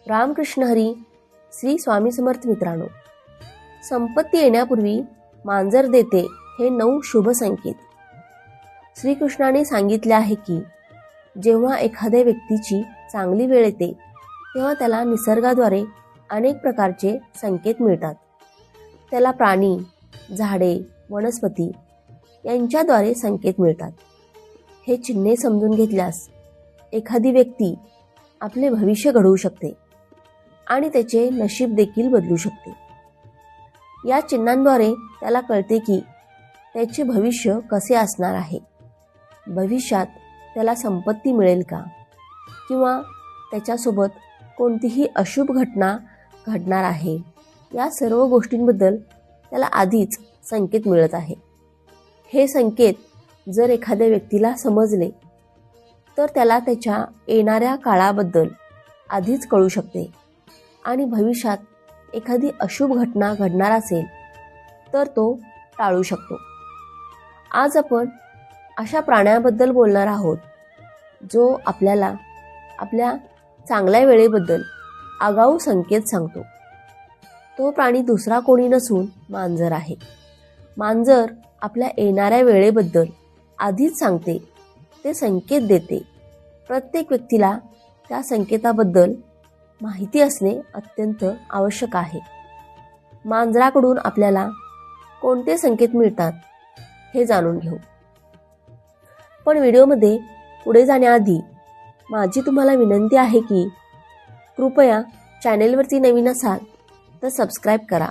रामकृष्ण हरी. श्री स्वामी समर्थ. मित्रांनो, संपत्ती येण्यापूर्वी मांजर देते हे 9 शुभ संकेत. श्रीकृष्णाने सांगितले आहे की जेव्हा एखाद्या व्यक्तीची चांगली वेळ येते तेव्हा त्याला निसर्गाद्वारे अनेक प्रकारचे संकेत मिळतात. त्याला प्राणी, झाडे, वनस्पती यांच्याद्वारे संकेत मिळतात. हे चिन्हे समजून घेतल्यास एखादी व्यक्ती आपले भविष्य घडवू शकते आणि त्याचे नशीब देखील बदलू शकते. या चिन्हांद्वारे त्याला कळते की त्याचे भविष्य कसे असणार आहे. भविष्यात त्याला संपत्ती मिळेल का, किंवा त्याच्यासोबत कोणतीही अशुभ घटना घडणार आहे. या सर्व गोष्टींबद्दल त्याला आधीच संकेत मिळत आहे. हे संकेत जर एखाद्या व्यक्तीला समजले तर त्याला त्याच्या येणाऱ्या काळाबद्दल आधीच कळू शकते आणि भविष्यात एखादी अशुभ घटना घडणार असेल तर तो टाळू शकतो. आज आपण अशा प्राण्याबद्दल बोलणार आहोत जो आपल्याला आपल्या चांगल्या वेळेबद्दल आगाऊ संकेत सांगतो. तो प्राणी दुसरा कोणी नसून मांजर आहे. मांजर आपल्या येणाऱ्या वेळेबद्दल आधीच सांगते, ते संकेत देते. प्रत्येक व्यक्तीला त्या संकेताबद्दल माहिती असणे अत्यंत आवश्यक आहे. मांजराकडून आपल्याला कोणते संकेत मिळतात हे जाणून घेऊ. पण व्हिडिओमध्ये पुढे जाण्याआधी माझी तुम्हाला विनंती आहे की कृपया चॅनेलवरती नवीन असाल तर सबस्क्राईब करा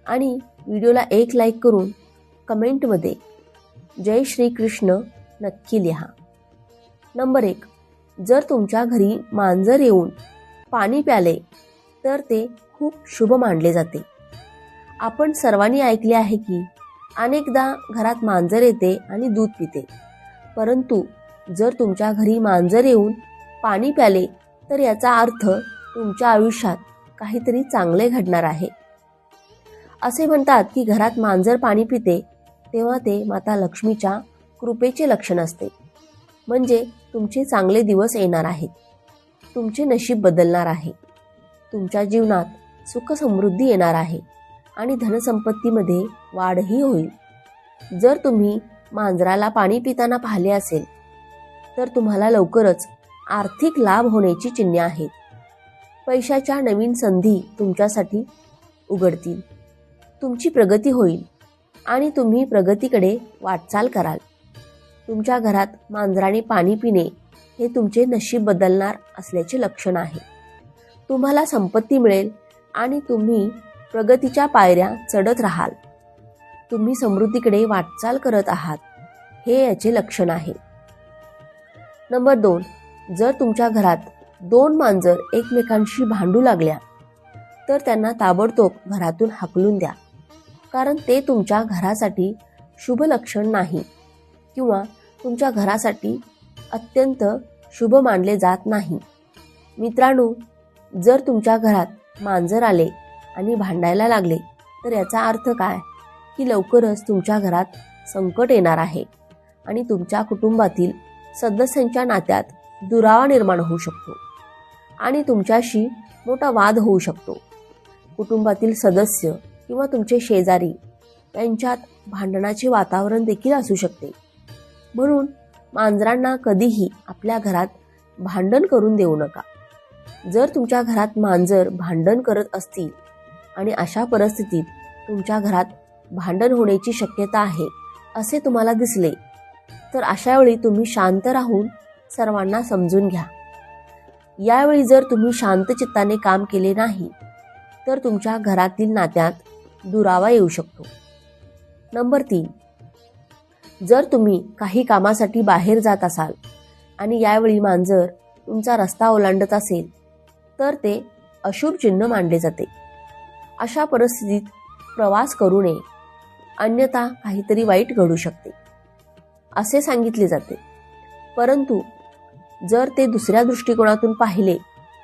आणि व्हिडिओला एक लाईक करून कमेंटमध्ये जय श्री कृष्ण नक्की लिहा. नंबर 1, जर तुमच्या घरी मांजर येऊन पाणी प्याले तर ते खूप शुभ मानले जाते. आपण सर्वांनी ऐकले आहे की अनेकदा घरात मांजर येते आणि दूध पिते. परंतु जर तुमच्या घरी मांजर येऊन पाणी प्याले तर याचा अर्थ तुमच्या आयुष्यात काहीतरी चांगले घडणार आहे. असे म्हणतात की घरात मांजर पाणी पिते तेव्हा ते माता लक्ष्मीच्या कृपेचे लक्षण असते. म्हणजे तुमचे चांगले दिवस येणार आहेत. तुमचे नशीब बदलणार आहे. तुमच्या जीवनात सुख समृद्धी येणार आहे आणि धनसंपत्तीमध्ये वाढही होईल. जर तुम्ही मांजराला पाणी पिताना पाहिले असेल तर तुम्हाला लवकरच आर्थिक लाभ होण्याची चिन्हे आहेत. पैशाच्या नवीन संधी तुमच्यासाठी उघडतील. तुमची प्रगती होईल आणि तुम्ही प्रगतीकडे वाटचाल कराल. तुमच्या घरात मांजराने पाणी पिणे हे तुमचे नशीब बदलणार असल्याचे लक्षण आहे. तुम्हाला संपत्ती मिळेल आणि तुम्ही प्रगतीच्या पायऱ्या चढत राहाल. तुम्ही समृद्धीकडे वाटचाल करत आहात हे याचे लक्षण आहे. नंबर 2, जर तुमच्या घरात 2 मांजर एकमेकांशी भांडू लागल्या तर त्यांना ताबडतोब घरातून हाकलून द्या. कारण ते तुमच्या घरासाठी शुभ लक्षण नाही किंवा तुमच्या घरासाठी अत्यंत शुभ मानले जात नाही. मित्रांनो, जर तुमच्या घरात मांजर आले आणि भांडायला लागले तर याचा अर्थ काय की लवकरच तुमच्या घरात संकट येणार आहे आणि तुमच्या कुटुंबातील सदस्यांच्या नात्यात दुरावा निर्माण होऊ शकतो आणि तुमच्याशी मोठा वाद होऊ शकतो. कुटुंबातील सदस्य किंवा तुमचे शेजारी यांच्यात भांडणाचे वातावरण देखील असू शकते. म्हणून मांजरांना कधीही आपल्या घरात भांडण करून देऊ नका. जर तुमच्या घरात मांजर भांडण करत असतील आणि अशा परिस्थितीत तुमच्या घरात भांडण होण्याची शक्यता आहे असे तुम्हाला दिसले तर अशावेळी तुम्ही शांत राहून सर्वांना समजून घ्या. यावेळी जर तुम्ही शांत चित्ताने काम केले नाही तर तुमच्या घरातील नात्यात दुरावा येऊ शकतो. नंबर 3, जर तुम्ही काही कामासाठी बाहेर जात असाल आणि यावेळी मांजर तुमचा रस्ता ओलांडत असेल तर ते अशुभ चिन्ह मानले जाते. अशा परिस्थितीत प्रवास करू नये, अन्यथा काहीतरी वाईट घडू शकते असे सांगितले जाते. परंतु जर ते दुसऱ्या दृष्टिकोनातून पाहिले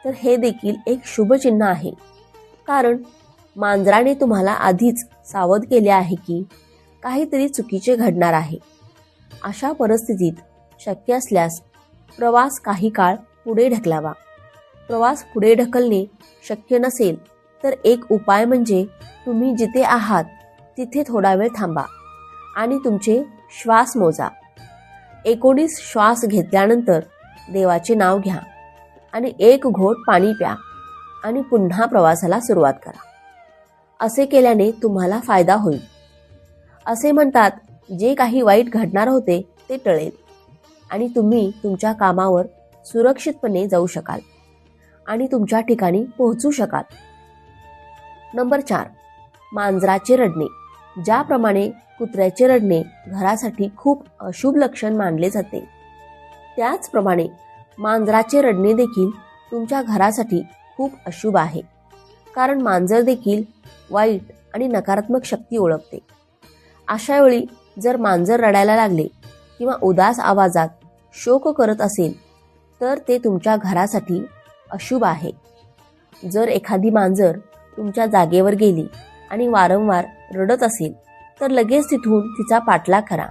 तर हे देखील एक शुभ चिन्ह आहे. कारण मांजराने तुम्हाला आधीच सावध केले आहे की काहीतरी चुकीचे घडणार आहे. अशा परिस्थितीत शक्य असल्यास प्रवास काही काळ पुढे ढकलावा. प्रवास पुढे ढकलणे शक्य नसेल तर एक उपाय म्हणजे तुम्ही जिथे आहात तिथे थोडा वेळ थांबा आणि तुमचे श्वास मोजा. 19 श्वास घेतल्यानंतर देवाचे नाव घ्या आणि एक घोट पाणी प्या आणि पुन्हा प्रवासाला सुरुवात करा. असे केल्याने तुम्हाला फायदा होईल. असे म्हणतात, जे काही वाईट घडणार होते ते टळेल आणि तुम्ही तुमच्या कामावर सुरक्षितपणे जाऊ शकाल आणि तुमच्या ठिकाणी पोहोचू शकाल. नंबर 4. मांजराचे रडणे. ज्याप्रमाणे कुत्र्याचे रडणे घरासाठी खूप अशुभ लक्षण मानले जाते, त्याचप्रमाणे मांजराचे रडणे देखील तुमच्या घरासाठी खूप अशुभ आहे. कारण मांजर देखील वाईट आणि नकारात्मक शक्ती ओळखते. अशा वेळी जर मांजर रडायला लागले किंवा उदास आवाजात शोक करत असेल तर ते तुमच्या घरासाठी अशुभ आहे. जर एखादी मांजर तुमच्या जागेवर गेली आणि वारंवार रडत असेल तर लगेच तिथून तिचा पाठलाग करा.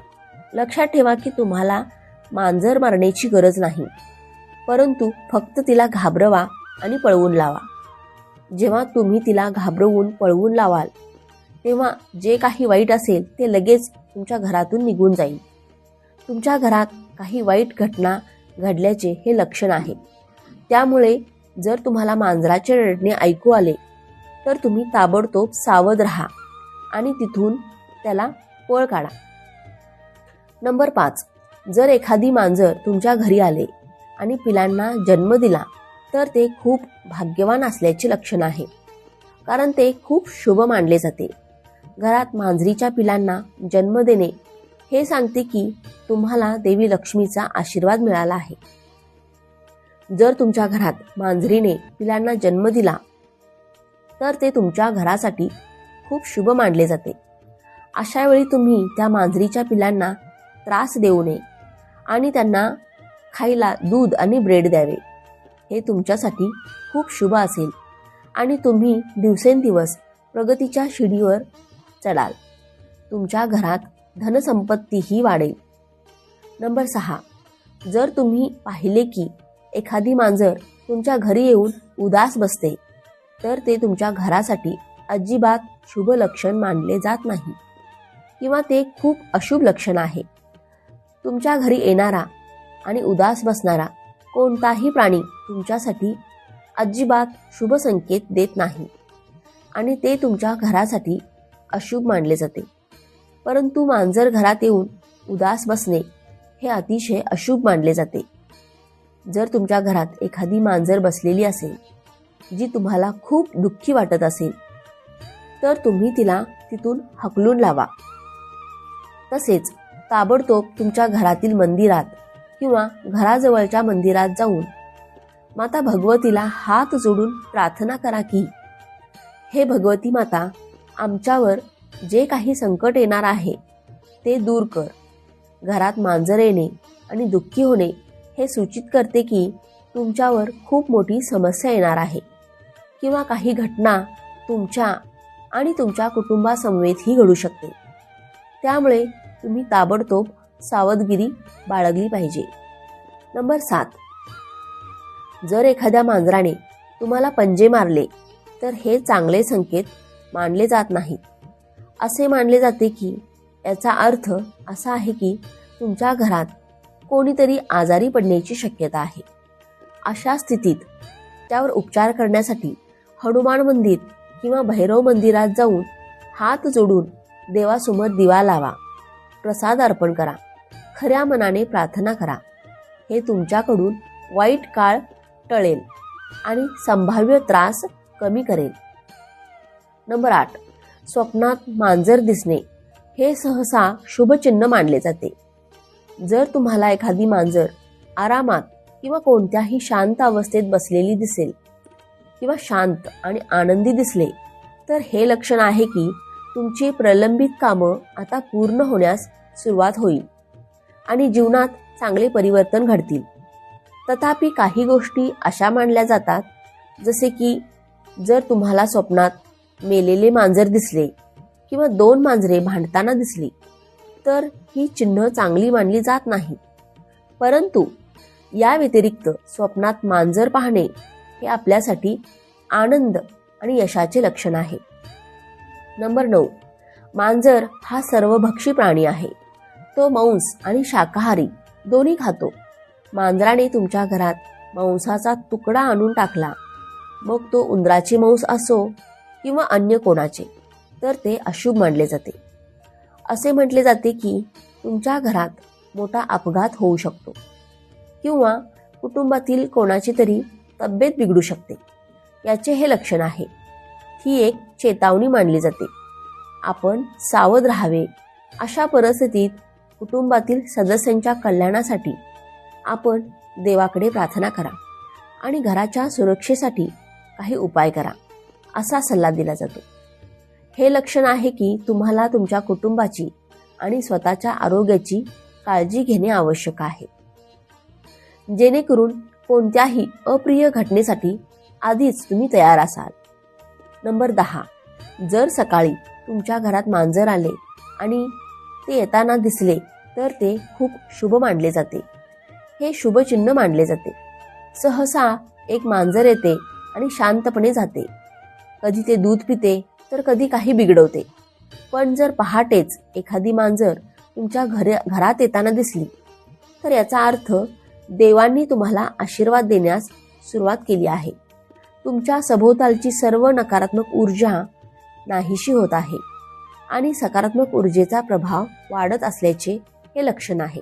लक्षात ठेवा की तुम्हाला मांजर मारण्याची गरज नाही, परंतु फक्त तिला घाबरवा आणि पळवून लावा. जेव्हा तुम्ही तिला घाबरवून पळवून लावाल तेव्हा जे काही वाईट असेल ते लगेच तुमच्या घरातून निघून जाईल. तुमच्या घरात काही वाईट घटना घडल्याचे हे लक्षण आहे. त्यामुळे जर तुम्हाला मांजराचे रडणे ऐकू आले तर तुम्ही ताबडतोब सावध राहा आणि तिथून त्याला पळ काढा. नंबर 5. जर एखादी मांजर तुमच्या घरी आले आणि पिलांना जन्म दिला तर ते खूप भाग्यवान असल्याचे लक्षण आहे. कारण ते खूप शुभ मानले जाते. घरात मांजरीच्या पिलांना जन्म देणे हे सांगते की तुम्हाला देवी लक्ष्मीचा आशीर्वाद मिळाला आहे. जर तुमच्या घरात मांजरीने पिलांना जन्म दिला तर ते तुमच्या घरासाठी खूप शुभ मानले जाते. अशा वेळी तुम्ही त्या मांजरीच्या पिलांना त्रास देऊ नये आणि त्यांना खायला दूध आणि ब्रेड द्यावे. हे तुमच्यासाठी खूप शुभ असेल आणि तुम्ही दिवसेंदिवस प्रगतीच्या शिडीवर चढाल. तुमच्या घरात धनसंपत्तीही वाढेल. नंबर 6. जर तुम्ही पाहिले की एखादी मांजर तुमच्या घरी येऊन उदास बसते तर ते तुमच्या घरासाठी अजिबात शुभ लक्षण मानले जात नाही किंवा ते खूप अशुभ लक्षण आहे. तुमच्या घरी येणारा आणि उदास बसणारा कोणताही प्राणी तुमच्यासाठी अजिबात शुभ संकेत देत नाही आणि ते तुमच्या घरासाठी अशुभ मानले जाते. परंतु मांजर घरात येऊन उदास बसणे हे अतिशय अशुभ मानले जाते. जर तुमच्या घरात एखादी मांजर बसलेली असेल जी तुम्हाला खूप दुःखी वाटत असेल तर तुम्ही तिला तिथून हकलून लावा. तसेच ताबडतोब तुमच्या घरातील मंदिरात किंवा घराजवळच्या मंदिरात जाऊन माता भगवतीला हात जोडून प्रार्थना करा की हे भगवती माता, आमच्यावर जे काही संकट येणार आहे ते दूर कर. घरात मांजर येणे आणि दुःखी होणे हे सूचित करते की तुमच्यावर खूप मोठी समस्या येणार आहे किंवा काही घटना तुमच्या आणि तुमच्या कुटुंबासमवेतही घडू शकते. त्यामुळे तुम्ही ताबडतोब सावधगिरी बाळगली पाहिजे. नंबर 7. जर एखाद्या मांजराने तुम्हाला पंजे मारले तर हे चांगले संकेत मानले जात नाहीत. असे मानले जाते की याचा अर्थ असा आहे की तुमच्या घरात कोणीतरी आजारी पडण्याची शक्यता आहे. अशा स्थितीत त्यावर उपचार करण्यासाठी हनुमान मंदिर किंवा भैरव मंदिरात जाऊन हात जोडून देवासमोर दिवा लावा, प्रसाद अर्पण करा, खऱ्या मनाने प्रार्थना करा. हे तुमच्याकडून वाईट काळ टळेल आणि संभाव्य त्रास कमी करेल. नंबर 8. स्वप्नात मांजर दिसणे हे सहसा शुभचिन्ह मानले जाते. जर तुम्हाला एखादी मांजर आरामात किंवा कोणत्याही शांत अवस्थेत बसलेली दिसेल किंवा शांत आणि आनंदी दिसले तर हे लक्षण आहे की तुमची प्रलंबित कामं आता पूर्ण होण्यास सुरुवात होईल आणि जीवनात चांगले परिवर्तन घडतील. तथापि काही गोष्टी अशा मानल्या जातात जसे की जर तुम्हाला स्वप्नात मेलेले मांजर दिसले किंवा 2 मांजरे भांडताना दिसली तर ही चिन्ह चांगली मानली जात नाही. परंतु या व्यतिरिक्त स्वप्नात मांजर पाहणे हे आपल्यासाठी आनंद आणि यशाचे लक्षण आहे. नंबर 9, मांजर हा सर्वभक्षी प्राणी आहे. तो मांस आणि शाकाहारी दोन्ही खातो. मांजराने तुमच्या घरात मांसाचा तुकडा आणून टाकला, मग तो उंदराचे मांस असो किंवा अन्य कोणाचे, तर ते अशुभ मानले जाते. असे म्हटले जाते की तुमच्या घरात मोठा अपघात होऊ शकतो किंवा कुटुंबातील कोणाची तरी तब्येत बिघडू शकते. याचे हे लक्षण आहे. ही एक चेतावणी मानली जाते. आपण सावध राहावे. अशा परिस्थितीत कुटुंबातील सदस्यांच्या कल्याणासाठी आपण देवाकडे प्रार्थना करा आणि घराच्या सुरक्षेसाठी काही उपाय करा, असा सल्ला दिला जातो. हे लक्षण आहे की तुम्हाला तुमच्या कुटुंबाची आणि स्वतःच्या आरोग्याची काळजी घेणे आवश्यक आहे, जेणेकरून कोणत्याही अप्रिय घटनेसाठी आधीच तुम्ही तयार असाल. नंबर 10, जर सकाळी तुमच्या घरात मांजर आले आणि ते येताना दिसले तर ते खूप शुभ मानले जाते. हे शुभचिन्ह मानले जाते. सहसा एक मांजर येते आणि शांतपणे जाते. कधी ते दूध पिते तर कधी काही बिघडवते. पण जर पहाटेच एखादी मांजर तुमच्या घरात येताना दिसली तर याचा अर्थ देवांनी तुम्हाला आशीर्वाद देण्यास सुरुवात केली आहे. तुमच्या सभोवतालची सर्व नकारात्मक ऊर्जा नाहीशी होत आहे आणि सकारात्मक ऊर्जेचा प्रभाव वाढत असल्याचे हे लक्षण आहे.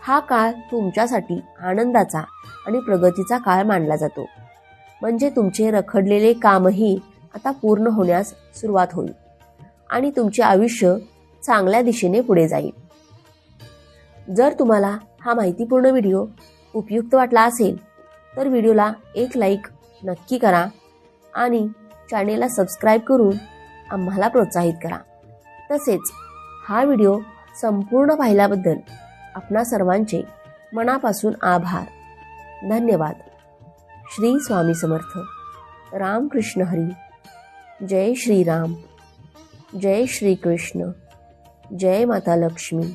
हा काळ तुमच्यासाठी आनंदाचा आणि प्रगतीचा काळ मानला जातो. म्हणजे तुमचे रखडलेले कामही आता पूर्ण होण्यास सुरुवात होईल आणि तुमचे आयुष्य चांगल्या दिशेने पुढे जाईल. जर तुम्हाला हा माहितीपूर्ण व्हिडिओ उपयुक्त वाटला असेल तर व्हिडिओला एक लाईक नक्की करा आणि चॅनेलला सबस्क्राईब करून आम्हाला प्रोत्साहित करा. तसेच हा व्हिडिओ संपूर्ण पाहिल्याबद्दल आपणा सर्वांचे मनापासून आभार. धन्यवाद. श्री स्वामी समर्थ. रामकृष्ण हरी. जय श्रीराम. जय श्री कृष्ण. जय माता लक्ष्मी.